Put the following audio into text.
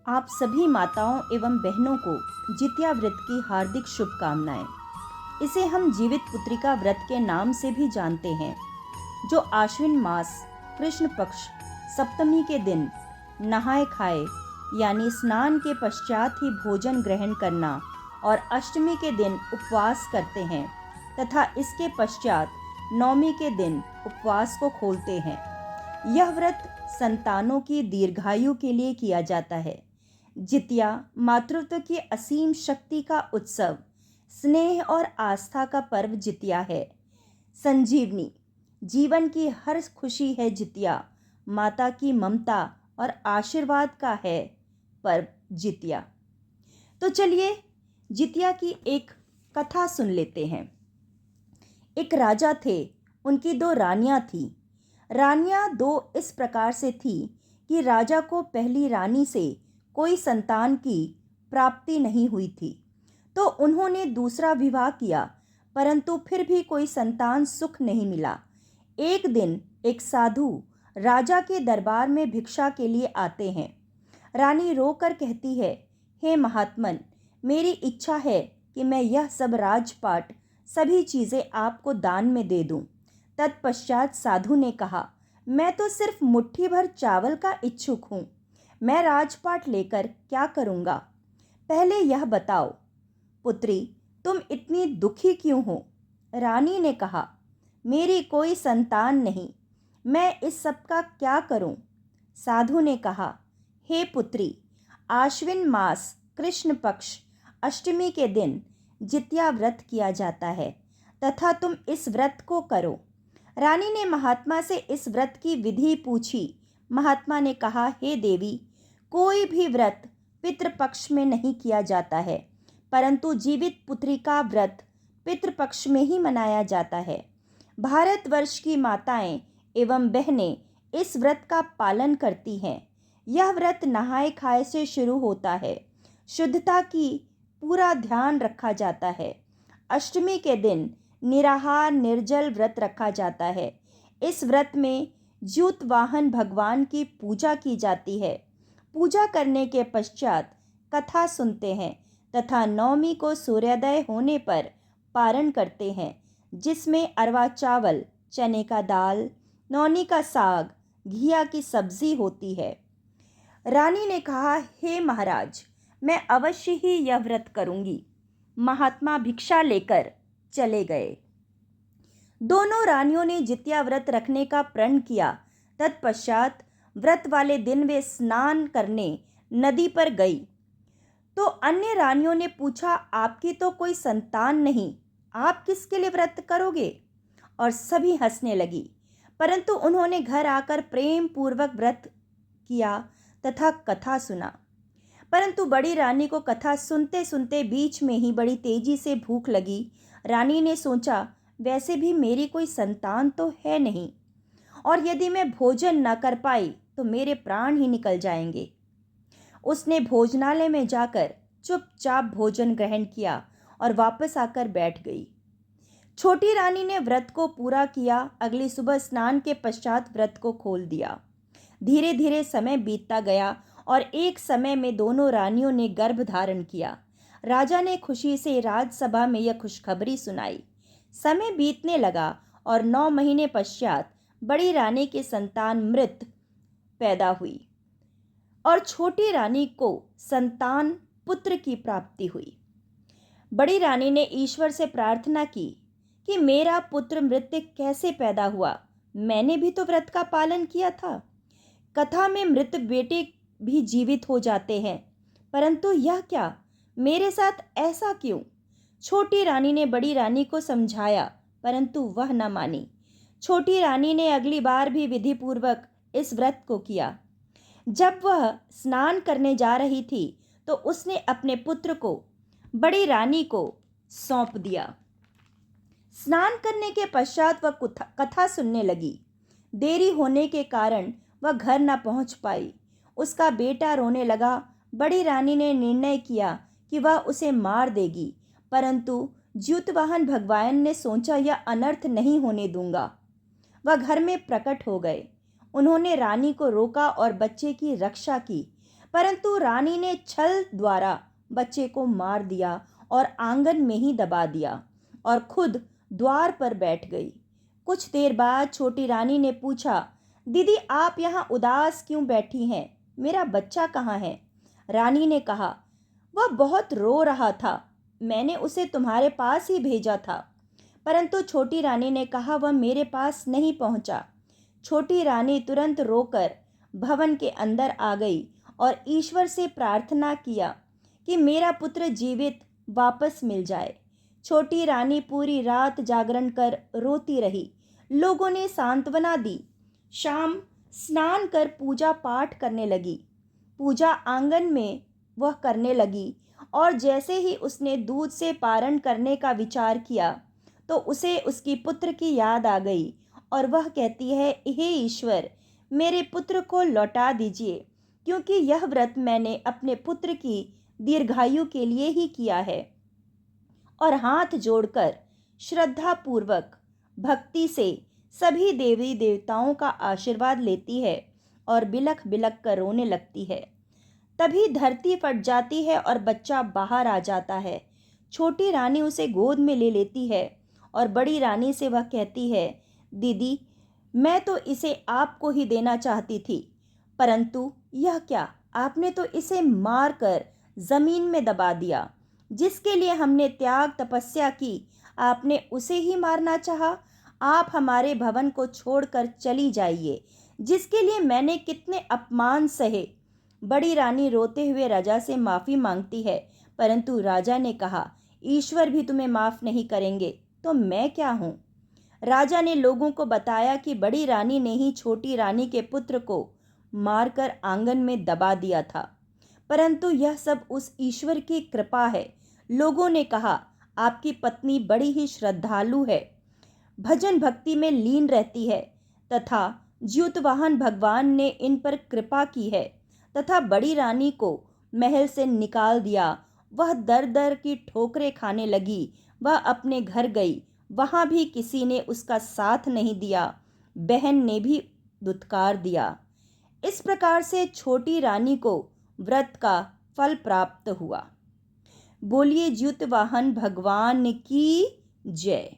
आप सभी माताओं एवं बहनों को जितिया व्रत की हार्दिक शुभकामनाएं। इसे हम जीवित पुत्रिका व्रत के नाम से भी जानते हैं, जो आश्विन मास कृष्ण पक्ष सप्तमी के दिन नहाए खाए यानी स्नान के पश्चात ही भोजन ग्रहण करना और अष्टमी के दिन उपवास करते हैं तथा इसके पश्चात नवमी के दिन उपवास को खोलते हैं। यह व्रत संतानों की दीर्घायु के लिए किया जाता है। जितिया मातृत्व की असीम शक्ति का उत्सव, स्नेह और आस्था का पर्व जितिया है। संजीवनी, जीवन की हर खुशी है जितिया, माता की ममता और आशीर्वाद का है पर्व जितिया। तो चलिए जितिया की एक कथा सुन लेते हैं। एक राजा थे, उनकी दो रानियां थीं। रानियां दो इस प्रकार से थी कि राजा को पहली रानी से कोई संतान की प्राप्ति नहीं हुई थी, तो उन्होंने दूसरा विवाह किया, परंतु फिर भी कोई संतान सुख नहीं मिला। एक दिन एक साधु राजा के दरबार में भिक्षा के लिए आते हैं। रानी रोकर कहती है, हे महात्मन, मेरी इच्छा है कि मैं यह सब राजपाट सभी चीज़ें आपको दान में दे दूं। तत्पश्चात साधु ने कहा, मैं तो सिर्फ मुट्ठी भर चावल का इच्छुक हूँ, मैं राजपाट लेकर क्या करूँगा? पहले यह बताओ पुत्री, तुम इतनी दुखी क्यों हो? रानी ने कहा, मेरी कोई संतान नहीं, मैं इस सब का क्या करूं? साधु ने कहा, हे पुत्री, आश्विन मास कृष्ण पक्ष अष्टमी के दिन जितिया व्रत किया जाता है तथा तुम इस व्रत को करो। रानी ने महात्मा से इस व्रत की विधि पूछी। महात्मा ने कहा, हे देवी, कोई भी व्रत पितृपक्ष में नहीं किया जाता है, परंतु जीवित पुत्री का व्रत पितृपक्ष में ही मनाया जाता है। भारतवर्ष की माताएं एवं बहनें इस व्रत का पालन करती हैं। यह व्रत नहाए खाए से शुरू होता है। शुद्धता की पूरा ध्यान रखा जाता है। अष्टमी के दिन निराहार निर्जल व्रत रखा जाता है। इस व्रत में ज्यूत वाहन भगवान की पूजा की जाती है। पूजा करने के पश्चात कथा सुनते हैं तथा नवमी को सूर्योदय होने पर पारण करते हैं, जिसमें अरवा चावल, चने का दाल, नौनी का साग, घिया की सब्जी होती है। रानी ने कहा, हे महाराज, मैं अवश्य ही यह व्रत करूंगी। महात्मा भिक्षा लेकर चले गए। दोनों रानियों ने जितिया व्रत रखने का प्रण किया। तत्पश्चात व्रत वाले दिन वे स्नान करने नदी पर गई तो अन्य रानियों ने पूछा, आपकी तो कोई संतान नहीं, आप किसके लिए व्रत करोगे? और सभी हंसने लगी। परंतु उन्होंने घर आकर प्रेम पूर्वक व्रत किया तथा कथा सुना। परंतु बड़ी रानी को कथा सुनते सुनते बीच में ही बड़ी तेजी से भूख लगी। रानी ने सोचा, वैसे भी मेरी कोई संतान तो है नहीं, और यदि मैं भोजन न कर पाई तो मेरे प्राण ही निकल जाएंगे। उसने भोजनालय में जाकर चुपचाप भोजन ग्रहण किया और वापस आकर बैठ गई। छोटी रानी ने व्रत को पूरा किया। अगली सुबह स्नान के पश्चात व्रत को खोल दिया। धीरे धीरे समय बीतता गया और एक समय में दोनों रानियों ने गर्भ धारण किया। राजा ने खुशी से राजसभा में यह खुशखबरी सुनाई। समय बीतने लगा और 9 महीने पश्चात बड़ी रानी की संतान मृत पैदा हुई और छोटी रानी को संतान पुत्र की प्राप्ति हुई। बड़ी रानी ने ईश्वर से प्रार्थना की कि मेरा पुत्र मृत कैसे पैदा हुआ? मैंने भी तो व्रत का पालन किया था। कथा में मृत बेटे भी जीवित हो जाते हैं, परंतु यह क्या, मेरे साथ ऐसा क्यों? छोटी रानी ने बड़ी रानी को समझाया, परंतु वह न मानी। छोटी रानी ने अगली बार भी विधि पूर्वक इस व्रत को किया। जब वह स्नान करने जा रही थी तो उसने अपने पुत्र को बड़ी रानी को सौंप दिया। स्नान करने के पश्चात वह कथा सुनने लगी। देरी होने के कारण वह घर न पहुंच पाई। उसका बेटा रोने लगा। बड़ी रानी ने निर्णय किया कि वह उसे मार देगी, परंतु ज्यूतवाहन भगवान ने सोचा, यह अनर्थ नहीं होने दूंगा। वह घर में प्रकट हो गए। उन्होंने रानी को रोका और बच्चे की रक्षा की, परंतु रानी ने छल द्वारा बच्चे को मार दिया और आंगन में ही दबा दिया और खुद द्वार पर बैठ गई। कुछ देर बाद छोटी रानी ने पूछा, दीदी आप यहाँ उदास क्यों बैठी हैं? मेरा बच्चा कहाँ है? रानी ने कहा, वह बहुत रो रहा था, मैंने उसे तुम्हारे पास ही भेजा था। परंतु छोटी रानी ने कहा, वह मेरे पास नहीं पहुंचा। छोटी रानी तुरंत रोकर भवन के अंदर आ गई और ईश्वर से प्रार्थना किया कि मेरा पुत्र जीवित वापस मिल जाए। छोटी रानी पूरी रात जागरण कर रोती रही। लोगों ने सांत्वना दी। शाम स्नान कर पूजा पाठ करने लगी। पूजा आंगन में वह करने लगी और जैसे ही उसने दूध से पारण करने का विचार किया तो उसे उसकी पुत्र की याद आ गई और वह कहती है, हे ईश्वर, मेरे पुत्र को लौटा दीजिए, क्योंकि यह व्रत मैंने अपने पुत्र की दीर्घायु के लिए ही किया है। और हाथ जोड़कर श्रद्धा पूर्वक भक्ति से सभी देवी देवताओं का आशीर्वाद लेती है और बिलख बिलख कर रोने लगती है। तभी धरती फट जाती है और बच्चा बाहर आ जाता है। छोटी रानी उसे गोद में ले लेती है और बड़ी रानी से वह कहती है, दीदी मैं तो इसे आपको ही देना चाहती थी, परंतु यह क्या, आपने तो इसे मार कर जमीन में दबा दिया। जिसके लिए हमने त्याग तपस्या की, आपने उसे ही मारना चाहा। आप हमारे भवन को छोड़कर चली जाइए, जिसके लिए मैंने कितने अपमान सहे। बड़ी रानी रोते हुए राजा से माफ़ी मांगती है, परंतु राजा ने कहा, ईश्वर भी तुम्हें माफ़ नहीं करेंगे तो मैं क्या हूँ। राजा ने लोगों को बताया कि बड़ी रानी ने ही छोटी रानी के पुत्र को मारकर आंगन में दबा दिया था, परंतु यह सब उस ईश्वर की कृपा है। लोगों ने कहा, आपकी पत्नी बड़ी ही श्रद्धालु है, भजन भक्ति में लीन रहती है तथा ज्योतवाहन भगवान ने इन पर कृपा की है तथा बड़ी रानी को महल से निकाल दिया। वह दर दर की ठोकरें खाने लगी। वह अपने घर गई, वहाँ भी किसी ने उसका साथ नहीं दिया। बहन ने भी दुत्कार दिया। इस प्रकार से छोटी रानी को व्रत का फल प्राप्त हुआ। बोलिए ज्योतवाहन भगवान की जय।